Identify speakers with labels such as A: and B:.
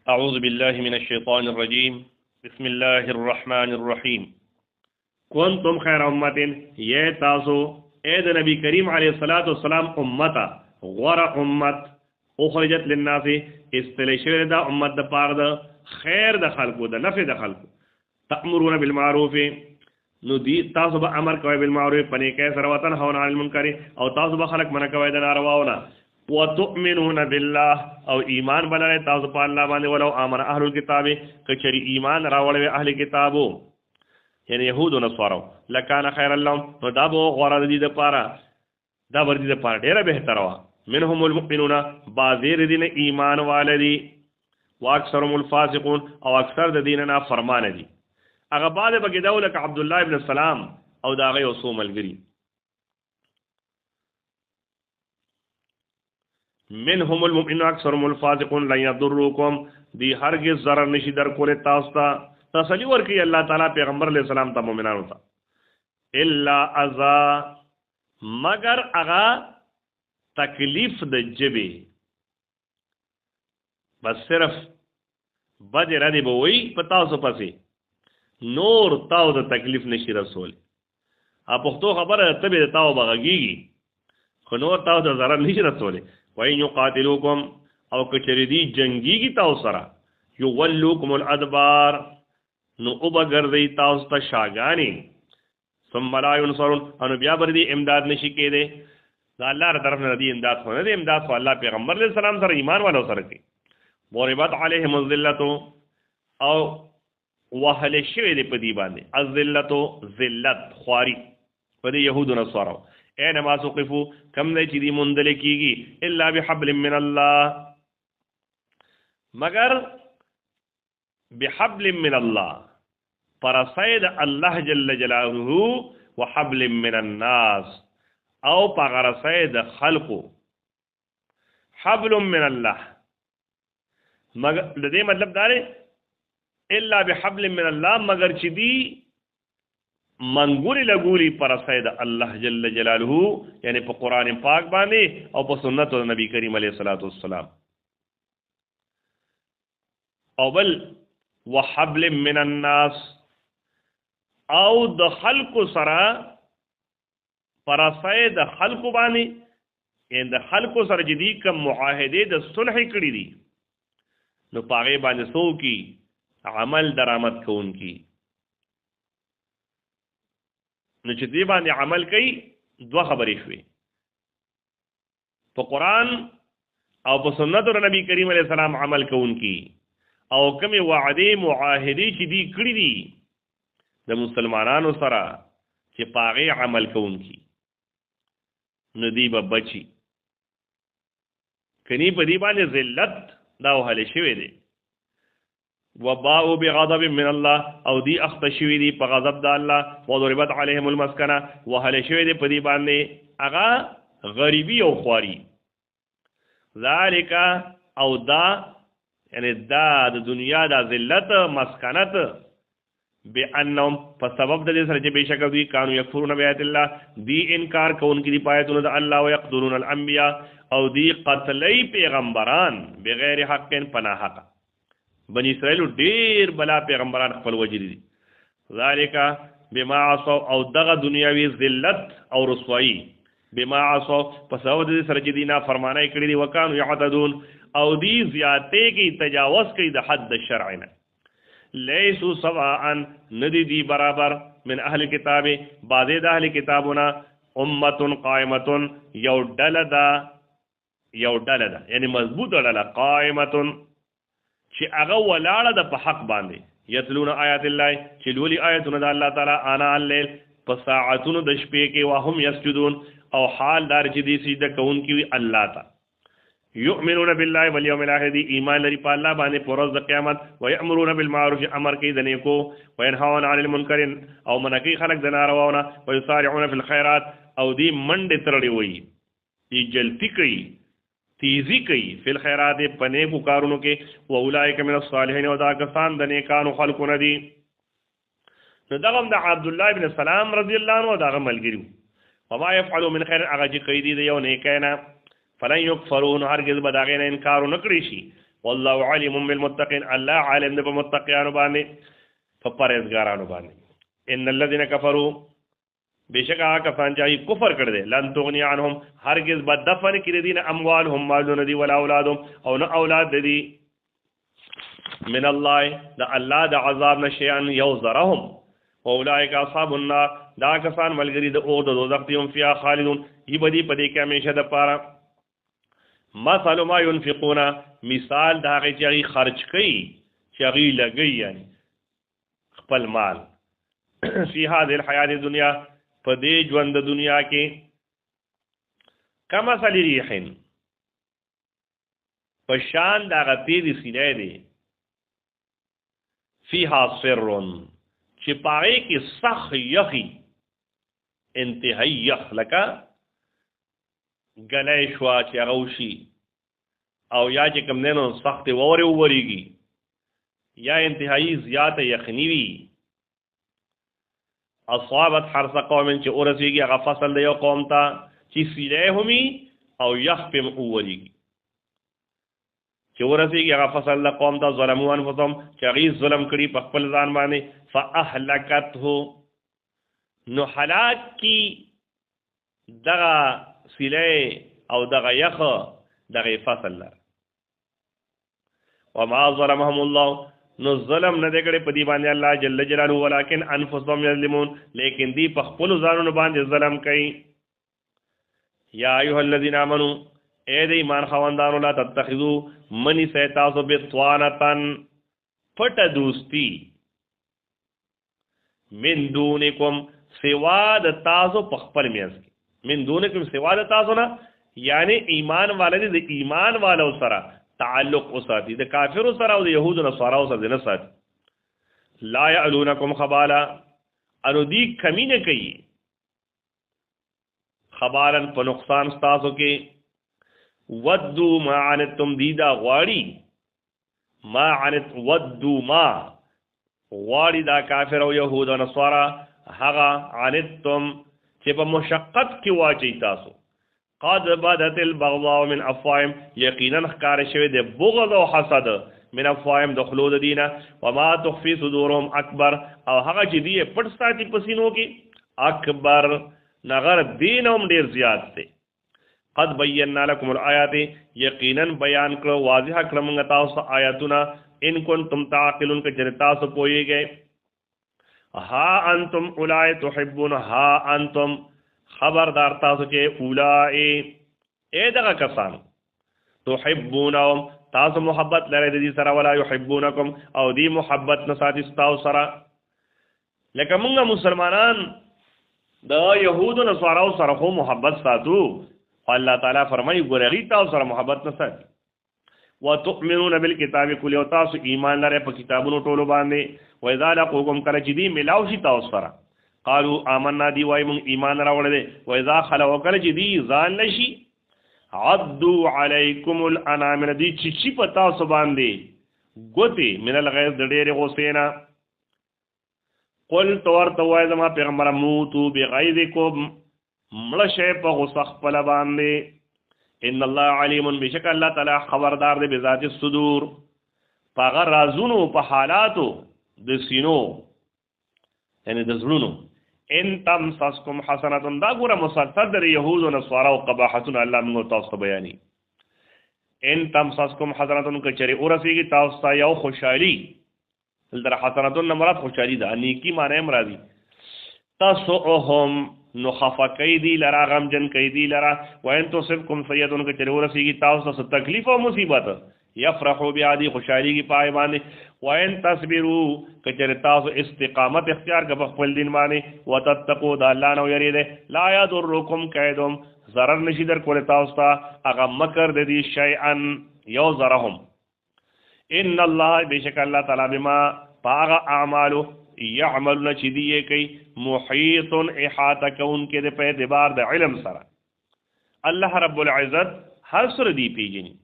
A: أعوذ بالله من الشيطان الرجيم بسم الله الرحمن الرحيم كنتم خير أمة یہ تاسو اے دا نبی کریم علیہ السلام امتا غور امت اخرجت للناس استلشور دا امت دا پار دا خیر دا خلقو دا نفع دا خلقو تأمرون بالمعروف نو دی تاسو با امر کوئی بالمعروف پنی کیسر وتنهون عن المنکر او تاسو با خلق من کوئی دا نارواونا وتؤمنون بالله او ایمان بلره تاسو په الله باندې ولو امر اهل الكتاب کچری ایمان راولوي اهل کتابو یعنی يهود او نصارو لکان خیر لهم نو دا بو غوړه دي د پاره دا ور دي د پاره ډیره بهتره وا منهم المؤمنون بعضیر دین ایمان والدي واکثرهم الفاسقون او اکثر د دیننا فرمان دي هغه بعد بګی دولک عبد الله ابن السلام او دا غي وصوم الګری منهم المؤمنون اکثرهم الفاسقون لن يضروكم دی هرگز ضرر نشي در کوله تاسو ته تسلی ورکی الله تعالی پیغمبر علیہ السلام ته مؤمنانو ته الا اذا مگر اغا تکلیف د جبه بس صرف بد ردی بوئی پتا سو پسې نور تاو د تکلیف نشي رسول ا پختو خبره تبه تاو بغیږي خو نور تاو د ضرر نشي رسول وَإِنْ يُقَاتِلُوكُمْ او کچردی جنگی کی تاو سرا یولوکم الادبار نو اوبگردی تاوس تا شاگانی ثم لا ينصرون انو بیا بردی امداد نشی کے دے دا اللہ را طرف ندی امداد خوانا دے امداد خوانا اللہ پیغمبر علیہ السلام سر ایمان والا سر کی ضربت علیہم الذلتو او وحل شوی دے پدی باندے الذلتو ذلت خواری پدی یہود و نصارو اینما سقفو کم دے چی دی مندلے کی گی الا بحبل من اللہ مگر بحبل من اللہ پرسید اللہ جل جلالہ وحبل من الناس او پرسید خلقو حبل من اللہ مگر دے مطلب دارے الا بحبل من اللہ مگر چی دی منګوري لګوري پر سید الله جل جلاله یعنی په قران پاک باندې او په سنت نبی کریم علیه الصلاۃ والسلام او بل وحبل من الناس او د خلق سره پر سید خلق باندې ان د خلق سره جدي کوم معاهده د صلح کړی دي نو پاغه باندې سو کی عمل درآمد کون کی نو چې دی باندې عمل کوي دوه خبرې شوي په قرآن او په سنت نبی کریم علیه السلام عمل کوونکی او کومې وعدې معاهدې چې دی کړي دي د مسلمانانو سره چې پاغې عمل کوونکی نو دی به بچي کني په دی باندې ذلت دا وهلی شوی دی وباءوا بغضب من الله او دی اختشوی دی په غضب د الله وضربت عليهم المسكنه وهل شوی دی په دی باندې اغا غریبی او خواري ذالک او دا یعنی دا د دنیا د ذلت مسکنت بانهم په سبب د دې سره چې بشک دوی کانو یکفرون بیات الله دی انکار کوونکي دی پایتونه د الله او یقتلون الانبیاء او دی قتلی پیغمبران بغیر حق پناه حق بنی اسرائیل ډیر بلا پیغمبران خپل وجری دي ذالک بما عصوا او دغه دنیاوی ذلت او رسوایی بما عصوا پس او د سره چې دینا فرمانه کړی دي وکانو یعتدون او دی زیاته کی تجاوز کوي د حد شرعنا لیسوا سواء ندی دی برابر من اهل کتاب بعض د اهل کتابنا امه قائمه یو ډله ده یعنی مضبوط ډله قائمه چې هغه ولاړه د په حق باندې یتلون آیات الله چې لولي آیاتونه د الله تعالی انا الليل په ساعتونو د شپې کې وهم یسجدون او حال دار چې دي سجده کوونکی وي الله ته یؤمنون بالله والیوم الاخر ایمان لري په الله باندې پر ورځ د قیامت ويأمرون بالمعروف امر کوي د نیکو وينهون عن المنکر او منکي خلق د نارواونه ويسارعون في الخيرات او دی منډه ترړي وي دی جلتی کوي تیزی کوي فی الخیرات پنے کو کارونو کې و اولئک من الصالحین و دا کسان د نیکانو خلقونه دي نو دغه د عبد الله ابن سلام رضی الله عنه دغه ملګریو وما يفعلوا من خير هغه چې کوي دي یو نیکینا فلن يكفرون هرگز به داغه نه انکار نه کړی شي والله علیم بالمتقین الله عالم دی په متقیانو باندې په پرهیزګارانو باندې ان الذين كفروا بشک هغه کسان چې کفر کړی دی لن تغنی عنهم هرگز به دفن کړي دي نه اموالهم مالونه دي ولا اولادهم او نه اولاد دي من الله د الله د عذاب نشيئا يوزرهم واولئك اصحاب النار دا کسان ملګری د اور د دوزخ دي هم فيها خالدون یبدي پدې کې همیشه د پاره مثل ما ينفقون مثال دا هغه چې خرج کوي چې هغه لګي یعنی خپل مال فی هذه الحیات الدنیا په دې ژوند د دنیا کې کما مثل ریح په شان د هغه تیزې سینې دی فیها سر چې پاره کې سخ یخي انتهایی یخ لکه ګلی شوه چې هغه وشي او یا چې کوم دی نو سختې واورې وورېږي یا انتهایی زیاته یخني وي اصابت حرث قوم چې ورسېږي هغه فصل د یو قوم ته چې سیلی همي او یخ پې وورېږي چې ورسېږي هغه فصل د قوم ته ظلموا انفسهم چې هغوی ظلم کړي په خپل ځان باندې فاهلکته نو هلاک کی دغه سیلی او دغه یخ دغه فصل لر وما ظلمهم الله نو ظلم نه دی کړی په دې باندې الله جل جلاله ولکن انفسهم یظلمون لیکن دی په خپل ځانونو باندې ظلم کوي یا ایها الذین آمنوا اے د ایمان خواندانو لا تتخذوا منی سیتاسو بطوانتن پټ دوستی من دونکم سوا د تاسو په خپل میانس کې من دونکم سوا د تاسو نه یعنی ایمان والے د ایمان والو سره تعلق اوساتی د کافرو سره او د يهودو نصاراو سره نه ساتي لا يعلونکم خبالا انو دی کمی نه کوي خبالن په نقصان تاسو کې ودو ما عنتم دیدا غواړي ما عنت ودو ما غواړي دا کافر او يهود او نصارا هغه عنتم چې په مشقت کې واچي تاسو قد بدت البغضاء من افواههم یقینا ښکار شوی د بغض او حسد من افواههم د خلود دینه وما تخفي صدورهم اکبر او هغه چې دی پټ ساتي پسینو کې اکبر نغر دینهم ډیر زیات دی قد بینا لكم الآیات یقینا بیان کړو واضح کړم موږ تاسو آیاتونه ان کنتم تعقلون که چېرې تاسو پوهیږئ ها انتم اولئک تحبون ها انتم خبردار تاسو چې اولائے اے دغه کسانو تحبونهم تاسو محبت لرئ د دې سره ولا يحبونکم او دی محبت نه ساتي تاسو سره لکه موږ مسلمانان د يهودو نصاراو سره خو محبت ساتو الله تعالی فرمایي ګورغي تاسو سره محبت نه ساتي وتؤمنون بالکتاب کل یو تاسو ایمان لرئ په کتابونو ټولو باندې واذا لقوکم کله چې دی ملاو شي تاسو سره قالوا آمنا دی وای مون ایمان راوړل دي و اذا خلوا کله چې دی ځان نشي عدوا علیکم الانامل دی چې پتا سو باندې ګوتی من الغیظ د ډېر غوسینا قل تور توای زما پیغمبر موتو بغیظکم ملشه په غوسه خپل باندې ان الله علیم بشک الله تعالی خبردار دی بذات الصدور پاغه رازونو په حالاتو د سینو یعنی د زړونو ان تمسسکم حسنه دا ګوره مسلسل در یهود او نصارا او قباحتون الله موږ تاسو ته بیانې ان تمسسکم حسنه کچری اورسیږي تاسو ته یو خوشحالي در حسنه مراد خوشحالي ده نیکی معنی مرادي تاسو هم نو خفقی دی لرا غمجن کی دی لرا وین تصبکم سیئتون کچری اورسیږي تاسو ته تکلیف او مصیبت یفرحوا بعادی خوشحالی کی پای باندې وین تصبروا کچری تاسو استقامت اختیار کړه خپل دین باندې وتتقوا د الله نو یریده لا یضرکم کیدهم ضرر نشي در کول تاسو ته هغه مکر د دې شیئا یو ضرهم ان الله بشک الله تعالی بما باغ اعمالو یعملون چې دی کوي محیط احاطه کون کې د په اعتبار د علم سره الله رب العزت هر سره دی پیژني